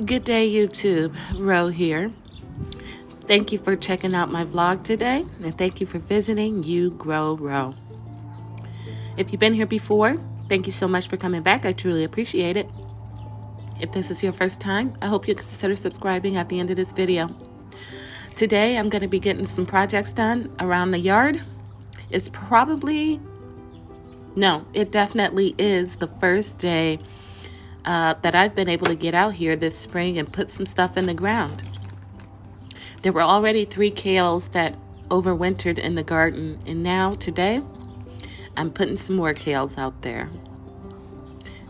Good day, YouTube. Ro here. Thank you for checking out my vlog today, and thank you for visiting You Grow Ro. If you've been here before, thank you so much for coming back. I truly appreciate it. If this is your first time, I hope you consider subscribing at the end of this video. Today, I'm going to be getting some projects done around the yard. It definitely is the first day that I've been able to get out here this spring and put some stuff in the ground. There were already 3 kales that overwintered in the garden, and now today I'm putting some more kales out there.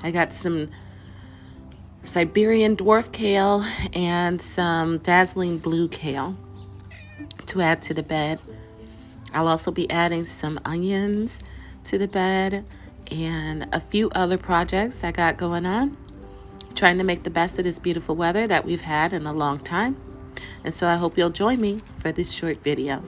I got some Siberian dwarf kale and some dazzling blue kale to add to the bed. I'll also be adding some onions to the bed and a few other projects I got going on, trying to make the best of this beautiful weather that we've had in a long time. And so I hope you'll join me for this short video.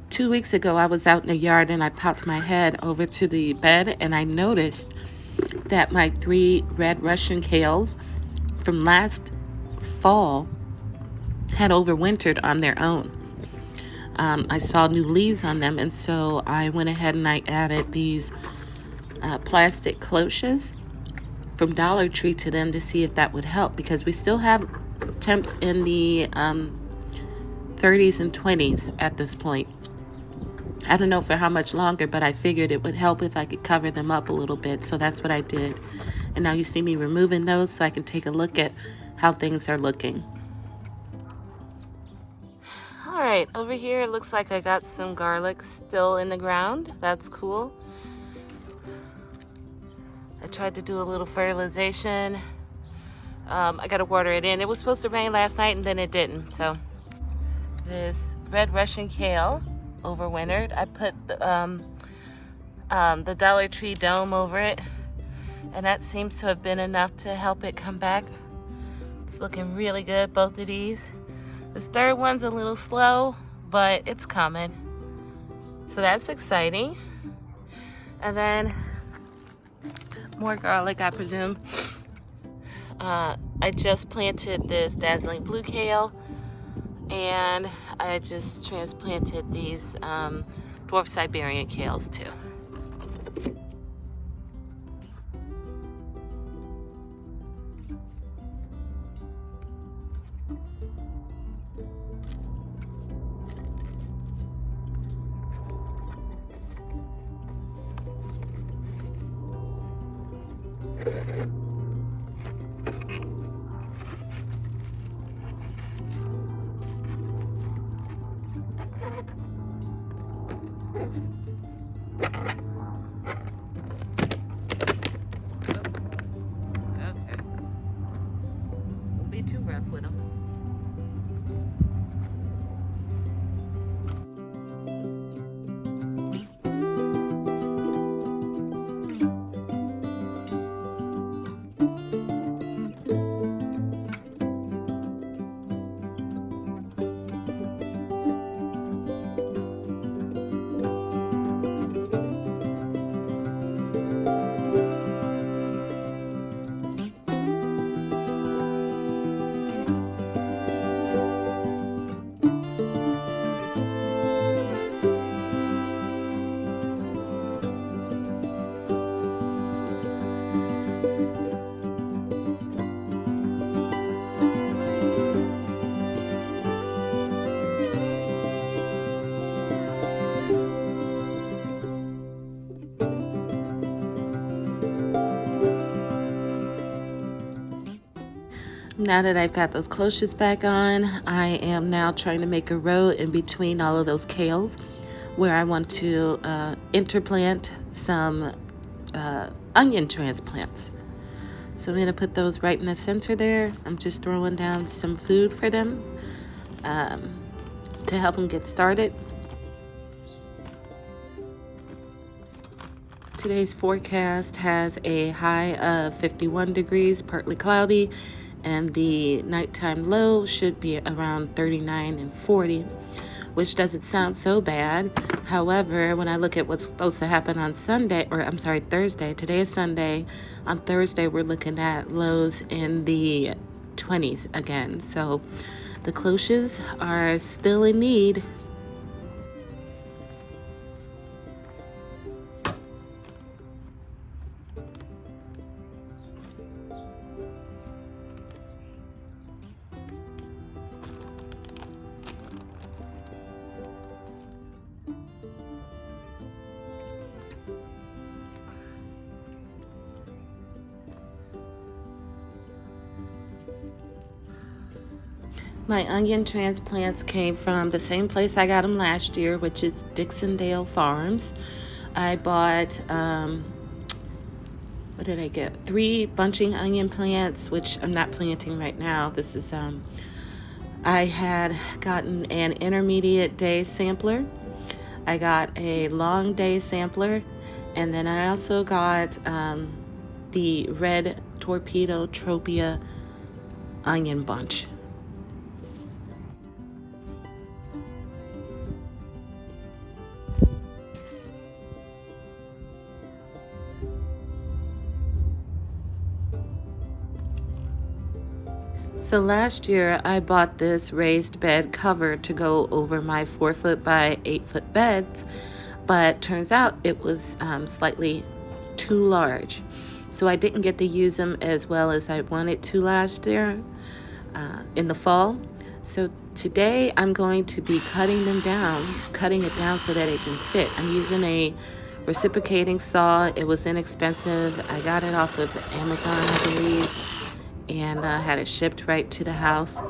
Two weeks ago, I was out in the yard and I popped my head over to the bed and I noticed that my 3 red Russian kales from last fall had overwintered on their own. I saw new leaves on them, and so I went ahead and I added these plastic cloches from Dollar Tree to them to see if that would help, because we still have temps in the 30s and 20s at this point. I don't know for how much longer, but I figured it would help if I could cover them up a little bit, so that's what I did. And now you see me removing those so I can take a look at how things are looking. All right, over here it looks like I got some garlic still in the ground. That's cool. I tried to do a little fertilization. I gotta water it in. It was supposed to rain last night and then it didn't. So this red Russian kale overwintered. I put the Dollar Tree dome over it, and that seems to have been enough to help it come back. It's looking really good, both of these. This third one's a little slow, but it's coming. So that's exciting. And then more garlic, I presume. I just planted this dazzling blue kale, and I just transplanted these dwarf Siberian kales too. Okay. Don't be too rough with them. Now that I've got those cloches back on, I am now trying to make a row in between all of those kales where I want to interplant some onion transplants. So I'm going to put those right in the center there. I'm just throwing down some food for them to help them get started. Today's forecast has a high of 51 degrees, partly cloudy, and the nighttime low should be around 39 and 40. which doesn't sound so bad. However, when I look at what's supposed to happen on Sunday, or I'm sorry, Thursday, today is Sunday. On Thursday, we're looking at lows in the 20s again. So the cloches are still in need. My onion transplants came from the same place I got them last year, which is Dixondale Farms. I bought, what did I get? 3 bunching onion plants, which I'm not planting right now. This is, I had gotten an intermediate day sampler. I got a long day sampler, and then I also got the red torpedo tropia onion bunch. So last year I bought this raised bed cover to go over my 4-foot by 8-foot beds, but turns out it was slightly too large. So I didn't get to use them as well as I wanted to last year in the fall. So today I'm going to be cutting it down so that it can fit. I'm using a reciprocating saw. It was inexpensive. I got it off of Amazon, I believe, and had it shipped right to the house.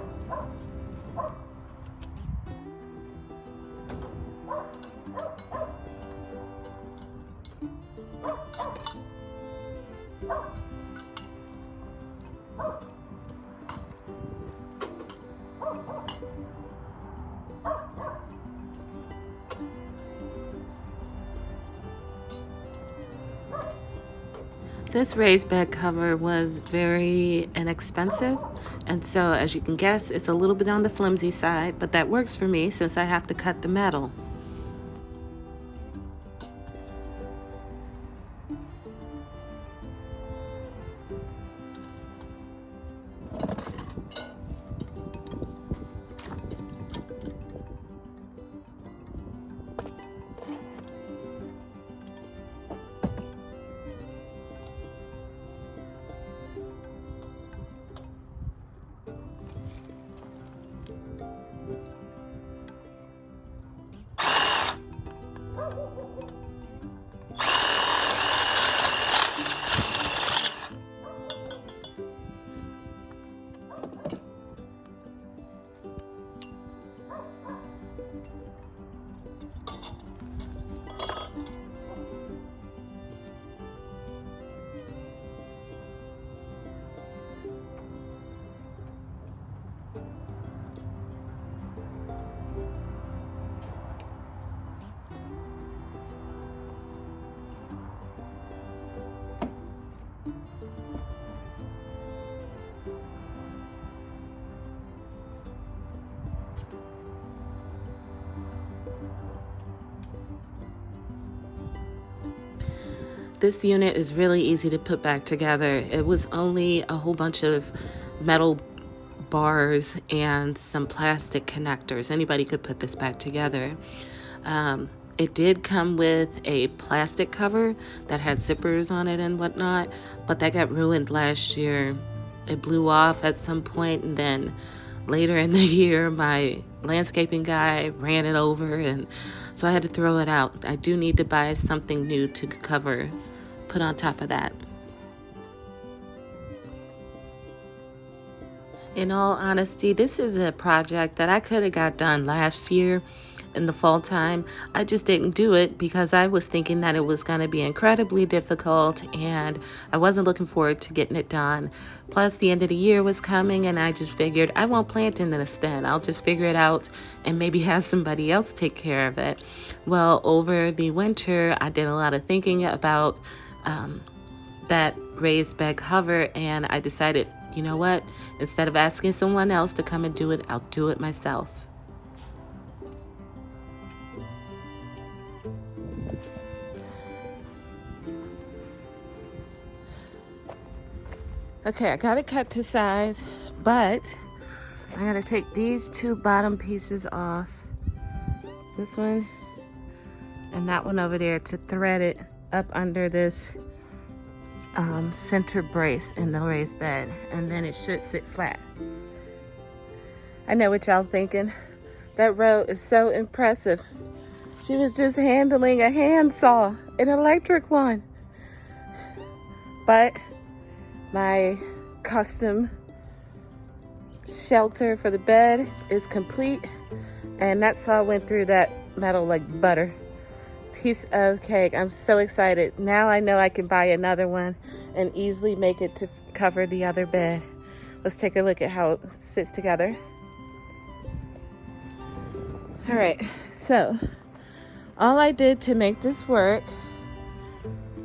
This raised bed cover was very inexpensive, and so as you can guess, it's a little bit on the flimsy side, but that works for me since I have to cut the metal. This unit is really easy to put back together. It was only a whole bunch of metal bars and some plastic connectors. Anybody could put this back together. It did come with a plastic cover that had zippers on it and whatnot, but that got ruined last year. It blew off at some point, and then later in the year, my landscaping guy ran it over, and so I had to throw it out. I do need to buy something new to put on top of that. In all honesty, this is a project that I could have got done last year in the fall time. I just didn't do it because I was thinking that it was going to be incredibly difficult, and I wasn't looking forward to getting it done. Plus, the end of the year was coming, and I just figured I won't plant in this then. I'll just figure it out and maybe have somebody else take care of it. Well, over the winter, I did a lot of thinking about that raised bed cover, and I decided, you know what? Instead of asking someone else to come and do it, I'll do it myself. Okay, I got it cut to size, but I gotta take these two bottom pieces off. This one and that one over there to thread it up under this center brace in the raised bed, and then it should sit flat. I know what y'all thinking. That row is so impressive. She was just handling a handsaw, an electric one. But my custom shelter for the bed is complete, and that saw went through that metal like butter. Piece of cake. I'm so excited. Now I know I can buy another one and easily make it to cover the other bed. Let's take a look at how it sits together. All right, so all I did to make this work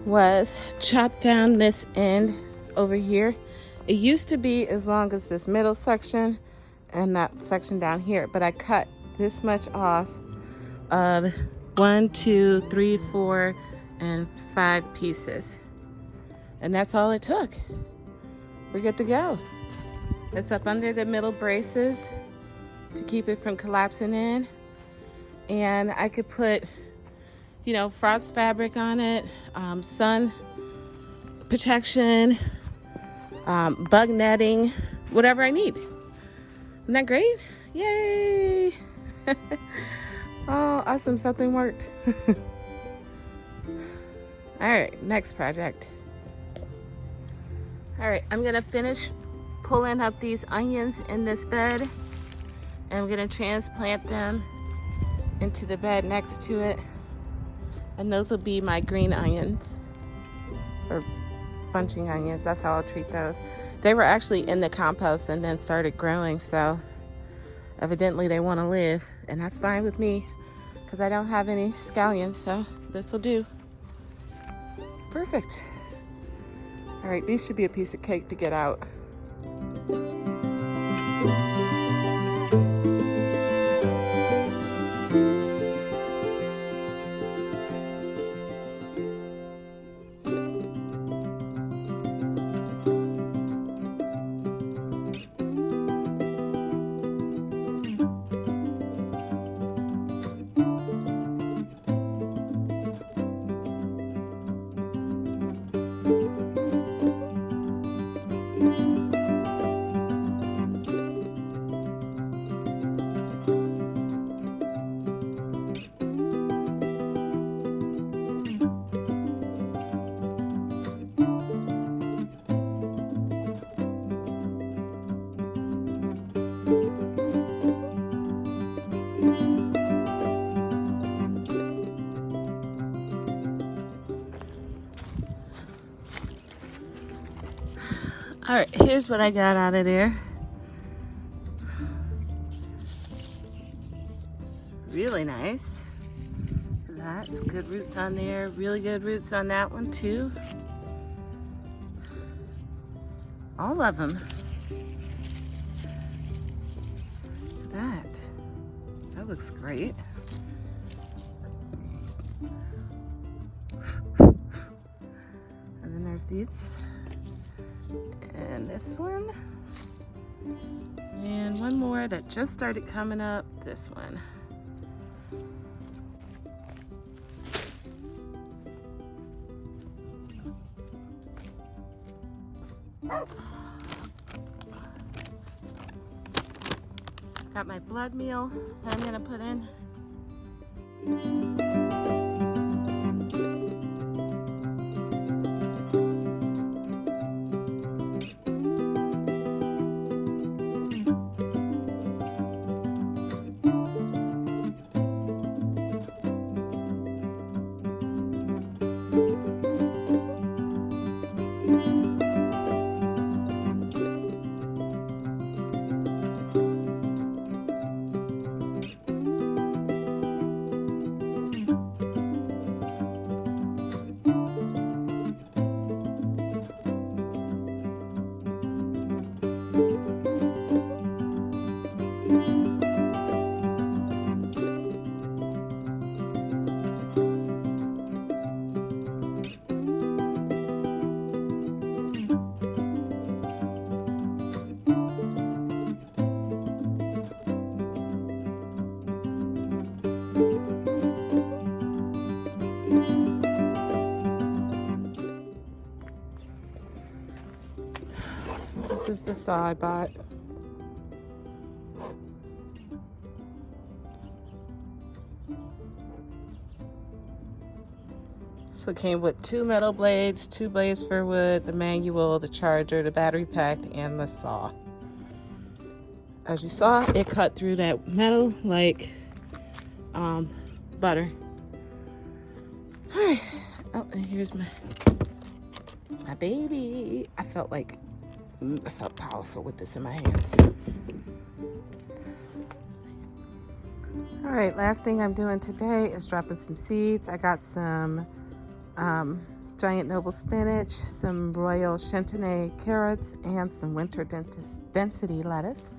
was chop down this end over here. It used to be as long as this middle section and that section down here, but I cut this much off of 1, 2, 3, 4, and 5 pieces. And that's all it took. We're good to go. It's up under the middle braces to keep it from collapsing in. And I could put, you know, frost fabric on it, sun protection, bug netting, whatever I need. Isn't that great? Yay! Oh, awesome, something worked. All right, next project. All right, I'm gonna finish pulling up these onions in this bed, and I'm gonna transplant them into the bed next to it. And those will be my green onions, or bunching onions, that's how I'll treat those. They were actually in the compost and then started growing, so evidently they want to live, and that's fine with me because I don't have any scallions, so this will do. Perfect. All right, these should be a piece of cake to get out. All right, here's what I got out of there. It's really nice. That's good roots on there. Really good roots on that one too. All of them. Look at that. That looks great. And then there's these. And this one. And one more that just started coming up. This one. Got my blood meal that I'm gonna put in. is the saw I bought. So it came with 2 metal blades, 2 blades for wood, the manual, the charger, the battery pack, and the saw. As you saw, it cut through that metal like butter. All right. Oh, and here's my baby. I felt powerful with this in my hands. All right, last thing I'm doing today is dropping some seeds. I got some giant noble spinach, some royal chantenay carrots, and some winter density lettuce.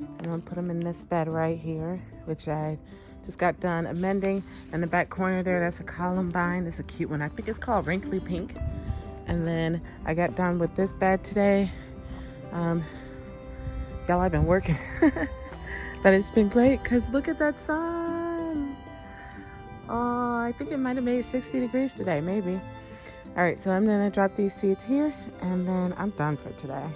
I'm gonna put them in this bed right here, which I just got done amending. In the back corner there, that's a columbine. It's a cute one. I think it's called Wrinkly Pink. And then I got done with this bed today. Y'all, I've been working. But it's been great because look at that sun. Oh, I think it might have made 60 degrees today, maybe. All right, so I'm gonna drop these seeds here and then I'm done for today.